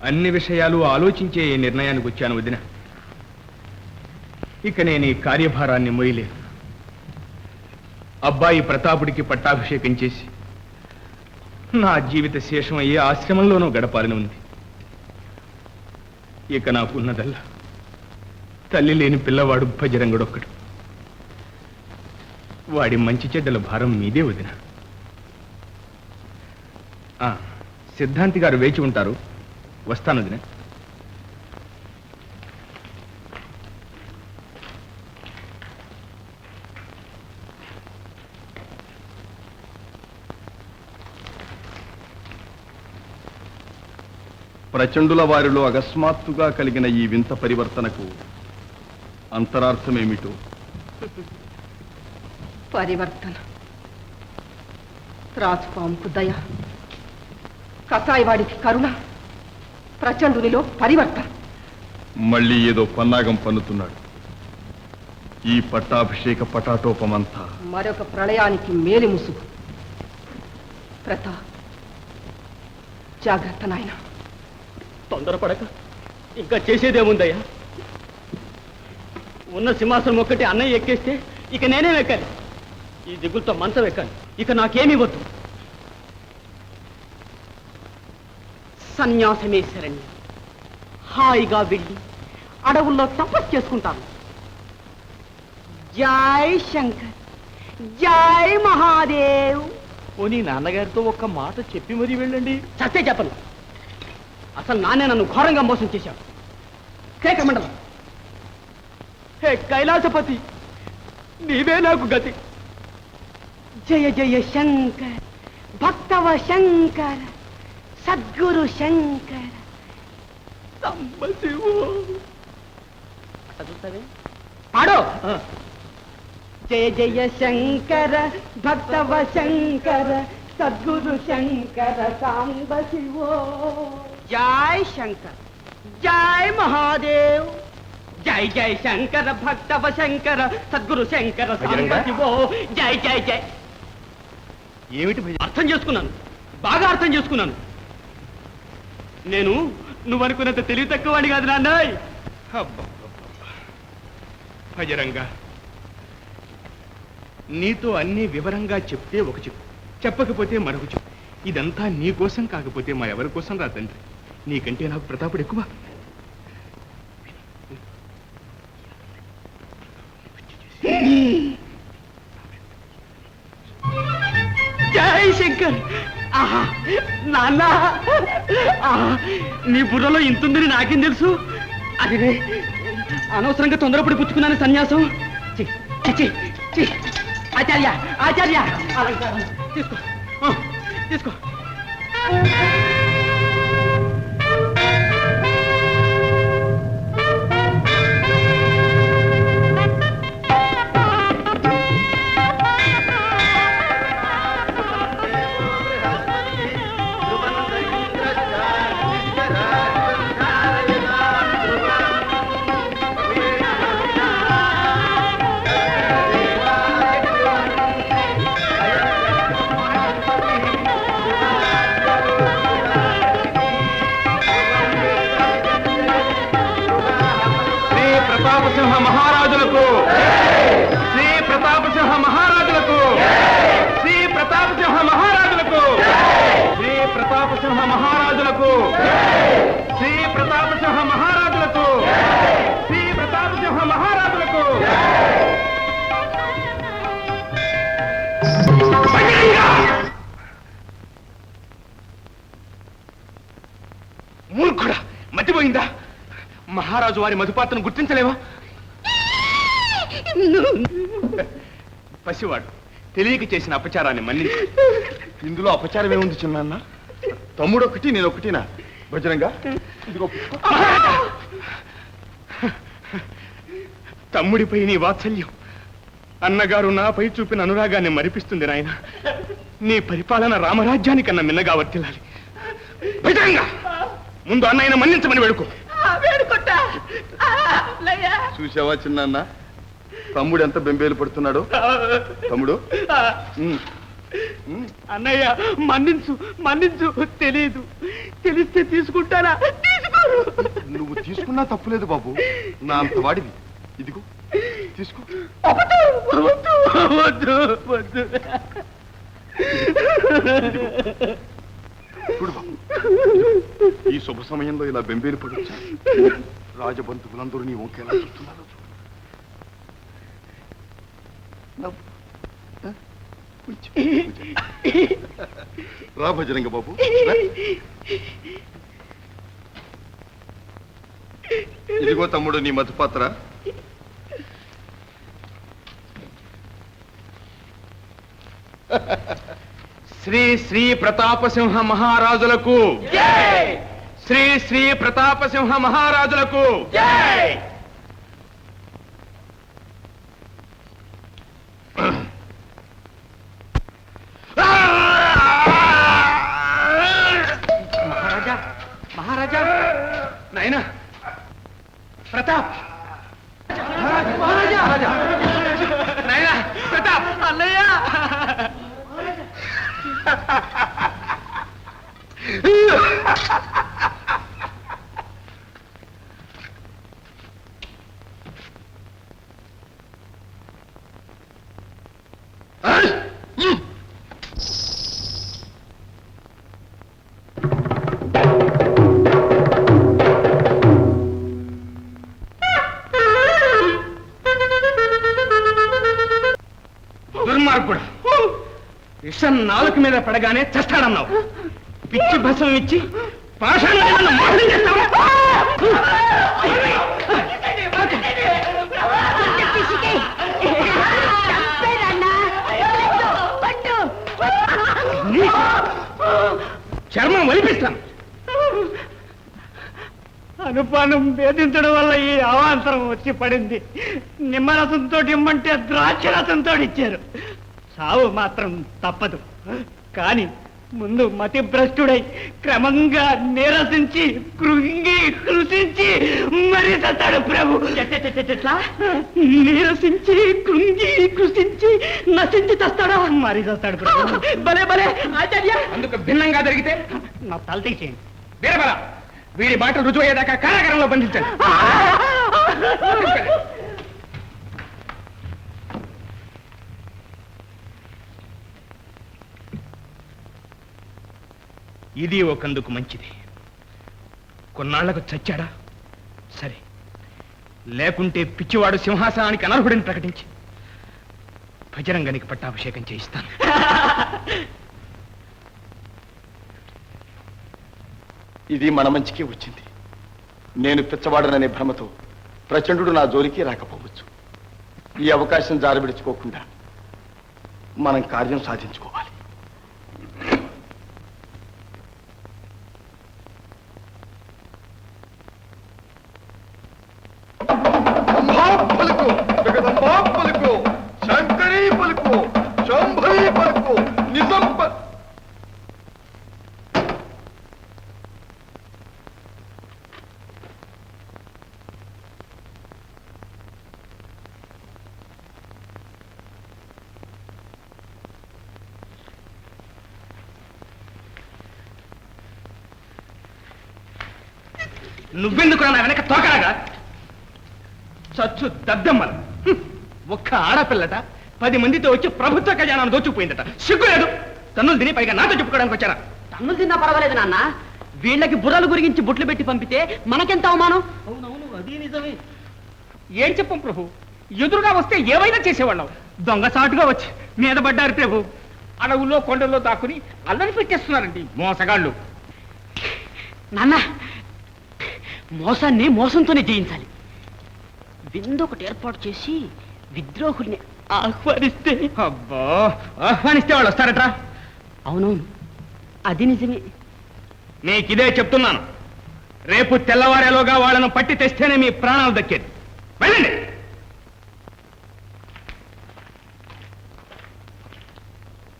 అన్ని విషయాలు ఆలోచించే ఈ నిర్ణయానికి వచ్చాను వదిన. ఇక నేను ఈ కార్యభారాన్ని మోయలేను. అబ్బాయి ప్రతాపుడికి పట్టాభిషేకం చేసి నా జీవిత శేషం ఏ ఆశ్రమంలోనూ గడపాలని ఉంది. ఇక నాకున్నదల్లా తల్లి లేని పిల్లవాడు భజరంగుడొక్కడు. వాడి మంచి చెడ్డల భారం మీదే వదిన. సిద్ధాంతి గారు వేచి ఉంటారు, వస్తాను వదిన. ప్రచండుల వారిలో అకస్మాత్తుగా కలిగిన ఈ వింత పరివర్తనకు అంతరార్థమేమిటో? పరివర్తన, త్రాచుపాముకు దయ, కసాయివాడికి కరుణ, ప్రచండునిలో పరివర్తన. మళ్ళీ ఏదో పన్నాగం పన్నుతున్నాడు. ఈ పట్టాభిషేక పటాటోపమంతా మరొక ప్రళయానికి మేలి ముసుగు. ప్రతాప్, జాగ్రత్త నాయన. తొందరపడక, ఇంకా చేసేదేముందయ్యా? ఉన్న సింహాసనం ఒక్కటి అన్నయ్య ఎక్కేస్తే ఇక నేనే ఎక్కాలి. ఈ దిగులతో మంచం ఎక్కాలి. ఇక నాకేమీ వద్దు. సన్యాసమే శరణ్యం. హాయిగా వెళ్ళి అడవుల్లో తపస్సు చేసుకుంటాను. జై శంకర్, జై మహాదేవ్. పోనీ నాన్నగారితో ఒక్క మాట చెప్పి మరీ వెళ్ళండి. చస్తే చెప్పను. అసలు నాన్నే నన్ను ఘోరంగా మోసం చేశాడు. కేకమండలం, హే కైలాసపతి, నీవే నాకు గతి. జయ జయ శంకర్, భక్తవ శంకర, సద్గురు శంకర, సంబశివో. పాడో. జయ జయ శంకర, భక్తవ శంకర, సద్గురు శంకర, సాంబశివో. జై శంకర్, జై మహాదేవ్. జై జై శంకర, భక్తవ శంకర, సద్గురు శంకర, సాంబశివో. జై జై జై. ఏమిటి అర్థం చేసుకున్నాను, బాగా అర్థం చేసుకున్నాను. నేను నువ్వనుకున్నంత తెలివి తక్కువని కాదు నాన్నయ్. భజరంగా, నీతో అన్ని వివరంగా చెప్తే ఒక చెప్పు, చెప్పకపోతే మరొక చెప్పు. ఇదంతా నీ కోసం కాకపోతే మా ఎవరి కోసం రా తండ్రి. నీకంటే నాకు ప్రతాపుడు ఎక్కువ. జై శంకర్. ఆహా నాన్న, నీ బుర్రలో ఇంతుందని నాకేం తెలుసు? అది అనవసరంగా తొందరపడి పుచ్చుకున్నాను సన్యాసం. ఆచార్య, ఆచార్య, తీసుకో తీసుకో. ప్రతాపసింహ మహారాజులకు, శ్రీ ప్రతాపసింహ మహారాజులకు, శ్రీ ప్రతాపసింహ మహారాజులకు, శ్రీ ప్రతాపసింహ మహారాజులకు, శ్రీ ప్రతాపసింహ మహారాజులకు, శ్రీ ప్రతాపసింహ మహారాజులకు. మూర్ఖుడా, మతిపోయిందా? మహారాజు వారి మధుపాత్రను గుర్తించలేవా? పసివాడు తెలియక చేసిన అపచారాన్ని మన్నించు. ఇందులో అపచారం ఏముంది చిన్న? తమ్ముడు ఒకటి, నేను ఒకటినా? భజరంగా, తమ్ముడిపై నీ వాత్సల్యం అన్నగారు నాపై చూపిన అనురాగాన్ని మరిపిస్తుంది నాయన. నీ పరిపాలన రామరాజ్యానికన్నా మిన్నగా వర్తిల్లాలి. భజరంగా, ముందు అన్నయ్యను మన్నించమని వేడుకో. చూసావా చిన్న, తమ్ముడు ఎంత బెంబేలు పడుతున్నాడు? తమ్ముడు, అన్నయ్య మన్నించు, మన్నించు. తెలియదు, తెలిస్తే తీసుకుంటారా? నువ్వు తీసుకున్నా తప్పులేదు బాబు, నా అంత వాడివి. ఇదిగో తీసుకో. చూడు బాబు, ఈ శుభ సమయంలో ఇలా బెంబేలు పడొచ్చా? రాజబంధువులందరూ నీ వంకేలా చూస్తున్నారు. రా భజరంగ బాబు. ఇదిగో తమ్ముడు నీ మధుపాత్ర. శ్రీ శ్రీ ప్రతాపసింహ మహారాజులకు, శ్రీ శ్రీ ప్రతాపసింహ మహారాజులకు. మహారాజా మహారాజా నాయనా ప్రతాప్, మహారాజా నాయనా ప్రతాప్, అన్నయ్య దుర్మార్గుడు, విషం నాలుక మీద పడగానే చస్తాడన్నావు. పిచ్చి భస్మం ఇచ్చి పాషాణాలను మోసం చేస్తావా? చర్మం వలిపిస్తాను. అనుపానం వేధించడం వల్ల ఈ అవాంతరం వచ్చి పడింది. నిమ్మరసంతో ఇమ్మంటే ద్రాక్ష రసంతో ఇచ్చారు. సావు మాత్రం తప్పదు. కానీ ముందు మతి భ్రష్టుడై క్రమంగా నీరసించి కృంగి కృషించి మరి చస్తాడు ప్రభు. నీరసించి కృంగి కృషించి నశించి చస్తాడా? మరి చస్తాడు ప్రభు. భలే భలే ఆచార్య. అందుకు భిన్నంగా జరిగితే నా తల తీసేయండి. వీరబల, వీడి మాట రుజువు అయ్యేదాకా కారాగారంలో బంధించండి. ఇది ఒకందుకు మంచిది. కొన్నాళ్లకు చచ్చాడా సరే, లేకుంటే పిచ్చివాడు సింహాసనానికి అనర్హుడిని ప్రకటించి భజరంగానికి పట్టాభిషేకం చేయిస్తాను. ఇది మన మంచికే వచ్చింది. నేను పిచ్చవాడననే భ్రమతో ప్రచండు నా జోలికి రాకపోవచ్చు. ఈ అవకాశం జారబిడుచుకోకుండా మనం కార్యం సాధించుకోవాలి. పలుకు, జగదంబా పలుకు, శంకరీ పలుకు, శంభరీ పలుకు, నిజం నువ్వెందుకు నా వెనక తోకలాగా? చచ్చు దద్దమ్మలు. ఒక్క ఆడపిల్లట 10 మందితో వచ్చి ప్రభుత్వ ఖజానాను దోచుకుపోయిందట. సిగ్గులేదు. తన్నులు తిని పైగా నాతో చెప్పుకోవడానికి వచ్చారా? తన్నులు తిన్నా పర్వాలేదు నాన్న. వీళ్ళకి బుర్రలు గురించి బుట్లు పెట్టి పంపితే మనకెంత అవమానం. అవునవును, అది నిజమే. ఏం చెప్పం ప్రభు, ఎదురుగా వస్తే ఏవైనా చేసేవాళ్ళం. దొంగసాటుగా వచ్చి మీద పడ్డారు ప్రభు. అడవుల్లో కొండల్లో దాక్కుని అల్లరి పెట్టేస్తున్నారండి మోసగాళ్ళు. నాన్న, మోసాన్ని మోసంతోనే జయించాలి. విందొకటి ఏర్పాటు చేసి విద్రోహుల్ని ఆహ్వానిస్తే. అబ్బా, ఆహ్వానిస్తే వాళ్ళు వస్తారట్రా? అవునవును, అది నిజమే. నీకిదే చెప్తున్నాను. రేపు తెల్లవారేలోగా వాళ్ళను పట్టి తెస్తేనే మీ ప్రాణాలు దక్కేది. వెళ్ళండి.